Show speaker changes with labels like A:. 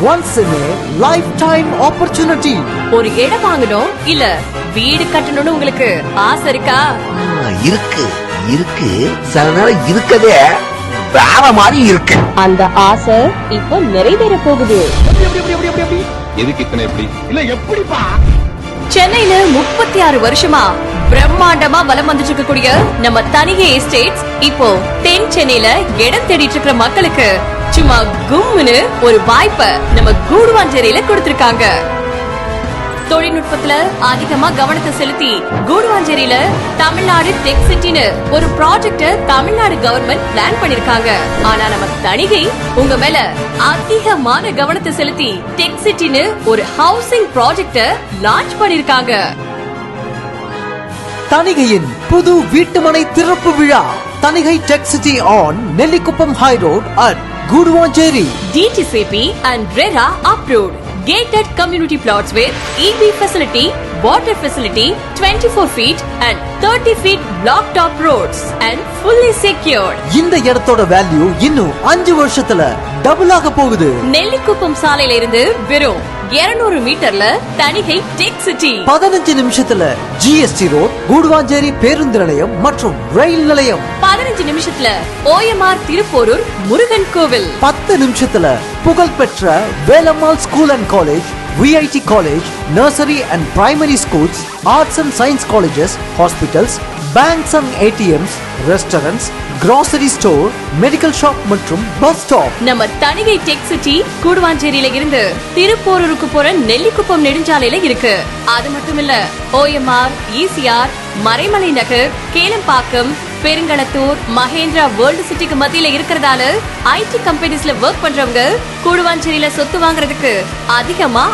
A: Once in a lifetime opportunity.
B: ஒரு இடம் வாங்கணும் இல்ல வீடு கட்டணும்னு உங்களுக்கு ஆசை இருக்கா?
C: இருக்கு இருக்கு சில நேரம் இருக்கதே வேற மாதிரி இருக்கு.
B: அந்த ஆசை இப்போ நிறைவேற போகுது.
D: எதுக்கு இத்தனை எப்படி இல்ல எப்படிப்பா?
B: சென்னையில 36 வருஷமா பிரம்மாண்டமா வலம் வந்துட்டு இருக்கக்கூடிய நம்ம தனிகை எஸ்டேட்ஸ் இப்போ தென் சென்னையில இடம் தேடிட்டு இருக்கிற மக்களுக்கு சும்மா கும்முன்னு ஒரு வாய்ப்பை நம்ம கூடுவாஞ்சேரியில கொடுத்திருக்காங்க. தொழில்நுட்பத்துல அதிகமா கவனத்தை செலுத்தி கூடுவாஞ்சேரியில தமிழ்நாடு டெக் சிட்டின்னு ஒரு ப்ராஜெக்ட தமிழ்நாடு கவர்மெண்ட் பிளான் பண்ணிருக்காங்க. ஆனா நம்ம தனிகை உங்க மேல அதிகமான கவனத்தை செலுத்தி டெக் சிட்டின்னு ஒரு ஹவுசிங் ப்ராஜெக்ட லான்ச் பண்ணிருக்காங்க.
A: தனிகையின் புது வீட்டுமனை திறப்பு விழா. Thanigai tech city on Nellikuppam high road at Guduvanchery.
B: DTCP and RERA approved. Gated community plots with EV facility, water facility, 24 feet and 30 feet block top roads and fully secured.
A: இந்த இடத்தோட வேல்யூ இன்னும் 5 வருஷத்துல டபுள் ஆக போகுது.
B: நெல்லிக்குப்பம் சாலையில இருந்து வெறும் 200 மீட்டர்ல தனிகை டெக் சிட்டி.
A: 15 நிமிஷத்துல GST ரோட், கூடுவாஞ்சேரி பேருந்து நிலையம் மற்றும் ரயில் நிலையம்.
B: 15 நிமிஷத்துல OMR திருப்போரூர் முருகன் கோவில்.
A: 10 நிமிஷத்துல புகழ்பெற்ற Velammal school and college, VIT college, nursery and primary schools, arts and science colleges, hospitals, banks and ATMs, restaurants, grocery store, medical shop மற்றும் பஸ் ஸ்டாப்.
B: நம்ம தனிகை டெக் சிட்டி கூடுவாஞ்சேரியில இருந்து திருப்போரூருக்கு போற நெல்லிக்குப்பம் நெடுஞ்சாலையில இருக்கு. அது மட்டும் இல்ல OMR, ECR, மறைமலை நகர், கேளம்பாக்கம், பெருங்களத்தூர், மகேந்திரா வேர்ல்டு சிட்டிக்கு மத்தியில இருக்கிறதால IT கம்பெனிஸ்ல ஒர்க் பண்றவங்க கூடுவாஞ்சேரியில சொத்து வாங்குறதுக்கு அதிகமா